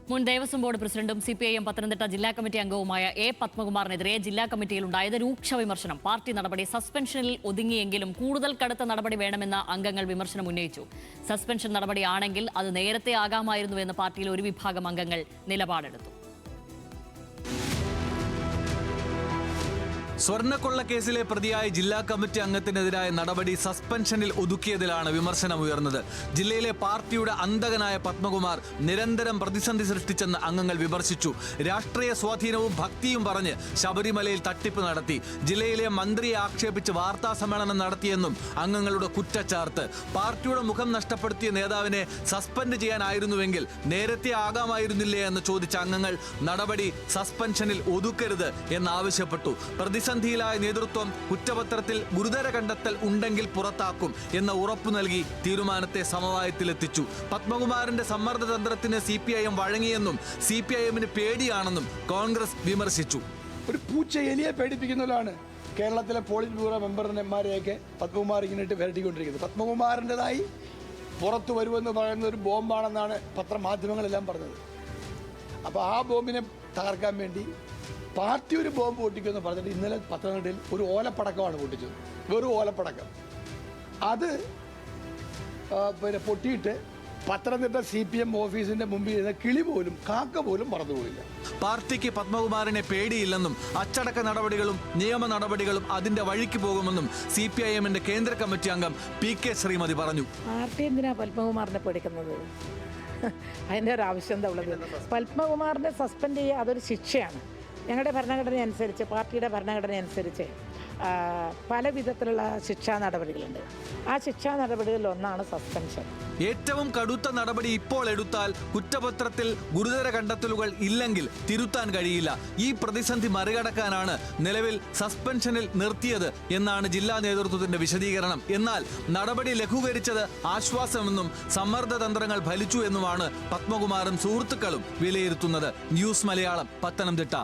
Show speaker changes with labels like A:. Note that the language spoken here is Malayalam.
A: മുൻ ദേവസ്വം ബോർഡ് പ്രസിഡന്റും CPIM പത്തനംതിട്ട ജില്ലാ കമ്മിറ്റി അംഗവുമായ A. പത്മകുമാറിനെതിരെ ജില്ലാ കമ്മിറ്റിയിൽ ഉണ്ടായത് രൂക്ഷ വിമർശനം. പാർട്ടി നടപടി സസ്പെൻഷനിൽ ഒതുങ്ങിയെങ്കിലും കൂടുതൽ കടുത്ത നടപടി വേണമെന്ന അംഗങ്ങൾ വിമർശനം ഉന്നയിച്ചു. സസ്പെൻഷൻ നടപടിയാണെങ്കിൽ അത് നേരത്തെ ആകാമായിരുന്നുവെന്ന് പാർട്ടിയിൽ ഒരു വിഭാഗം അംഗങ്ങൾ നിലപാടെടുത്തു.
B: സ്വർണ്ണക്കൊള്ളക്കേസിലെ പ്രതിയായ ജില്ലാ കമ്മിറ്റി അംഗത്തിനെതിരായ നടപടി സസ്പെൻഷനിൽ ഒതുക്കിയതിലാണ് വിമർശനമുയർന്നത്. ജില്ലയിലെ പാർട്ടിയുടെ അന്തകനായ പത്മകുമാർ നിരന്തരം പ്രതിസന്ധി സൃഷ്ടിച്ചെന്ന് അംഗങ്ങൾ വിമർശിച്ചു. രാഷ്ട്രീയ സ്വാധീനവും ഭക്തിയും പറഞ്ഞ് ശബരിമലയിൽ തട്ടിപ്പ് നടത്തി, ജില്ലയിലെ മന്ത്രിയെ ആക്ഷേപിച്ച് വാർത്താ സമ്മേളനം നടത്തിയെന്നും അംഗങ്ങളുടെ കുറ്റച്ചാർത്ത്. പാർട്ടിയുടെ മുഖം നഷ്ടപ്പെടുത്തിയ നേതാവിനെ സസ്പെൻഡ് ചെയ്യാനായിരുന്നുവെങ്കിൽ നേരത്തെ ആകാമായിരുന്നില്ലേ എന്ന് ചോദിച്ച അംഗങ്ങൾ നടപടി സസ്പെൻഷനിൽ ഒതുക്കരുത് എന്നാവശ്യപ്പെട്ടു. പ്രതിസന്ധിയിലായ നേതൃത്വം കുറ്റപത്രത്തിൽ ഗുരുതര കണ്ടെത്തൽ ഉണ്ടെങ്കിൽ പുറത്താക്കും എന്ന ഉറപ്പു നൽകി തീരുമാനത്തെ സമവായത്തിലെത്തിച്ചു. പത്മകുമാറിന്റെ സമ്മർദ്ദതന്ത്രത്തിന് CPIM വഴങ്ങിയെന്നും CPIMന് പേടിയാണെന്നും കോൺഗ്രസ് വിമർശിച്ചു.
C: ഒരു പൂച്ച എലിയെ പേടിപ്പിക്കുന്നതിലാണ് കേരളത്തിലെ പോളിറ്റ് ബ്യൂറോ മെമ്പർമാരെയൊക്കെ പത്മകുമാർ ഇങ്ങനെ വരട്ടിക്കൊണ്ടിരിക്കുന്നത്. പത്മകുമാറിൻ്റെതായി പുറത്തു വരുമെന്ന് പറയുന്ന ഒരു ബോംബാണെന്നാണ് പത്രമാധ്യമങ്ങളെല്ലാം പറഞ്ഞത്. അപ്പോൾ ആ ബോംബിനെ തകർക്കാൻ വേണ്ടി പാർട്ടി ഒരു ബോംബ് പൊട്ടിക്കുമെന്ന് പറഞ്ഞിട്ട് ഇന്നലെ പത്തനംതിട്ടയിൽ ഒരു ഓലപ്പടക്കമാണ് പൊട്ടിച്ചത്. വെറും ഓലപ്പടക്കം. അത് പിന്നെ പൊട്ടിയിട്ട് പത്തനംതിട്ട CPM ഓഫീസിന്റെ മുമ്പിൽ ഇരുന്ന കിളി പോലും കാക്ക പോലും പറന്നുപോയില്ല.
B: പാർട്ടിക്ക് പത്മകുമാറിനെ പേടിയില്ലെന്നും അച്ചടക്ക നടപടികളും നിയമ നടപടികളും അതിന്റെ വഴിക്ക് പോകുമെന്നും CPIMന്റെ കേന്ദ്ര കമ്മിറ്റി അംഗം PK ശ്രീമതി പറഞ്ഞു.
D: പാർട്ടി എന്തിനാ പത്മകുമാറിനെ പേടിക്കുന്നത്? അതിൻ്റെ ഒരു ആവശ്യം എന്താ ഉള്ളത്? പത്മകുമാറിനെ സസ്പെൻഡ് ചെയ്യുക അതൊരു ശിക്ഷയാണ്. ഞങ്ങളുടെ ഭരണഘടന അനുസരിച്ച്, പാർട്ടിയുടെ ഭരണഘടന അനുസരിച്ച് പല വിധത്തിലുള്ള ശിക്ഷാ നടപടികളുണ്ട്. ആ ശിക്ഷാ നടപടികളിൽ ഒന്നാണ് സസ്പെൻഷൻ.
B: ഏറ്റവും കടുത്ത നടപടി ഇപ്പോൾ എടുത്താൽ കുറ്റപത്രത്തിൽ ഗുരുതര കണ്ടെത്തലുകൾ ഇല്ലെങ്കിൽ തിരുത്താൻ കഴിയില്ല. ഈ പ്രതിസന്ധി മറികടക്കാനാണ് നിലവിൽ സസ്പെൻഷനിൽ നിർത്തിയത് എന്നാണ് ജില്ലാ നേതൃത്വത്തിന്റെ വിശദീകരണം. എന്നാൽ നടപടി ലഘൂകരിച്ചത് ആശ്വാസമെന്നും സമ്മർദ്ദ തന്ത്രങ്ങൾ ഫലിച്ചു എന്നുമാണ് പത്മകുമാറും സുഹൃത്തുക്കളും വിലയിരുത്തുന്നത്. ന്യൂസ് മലയാളം, പത്തനംതിട്ട.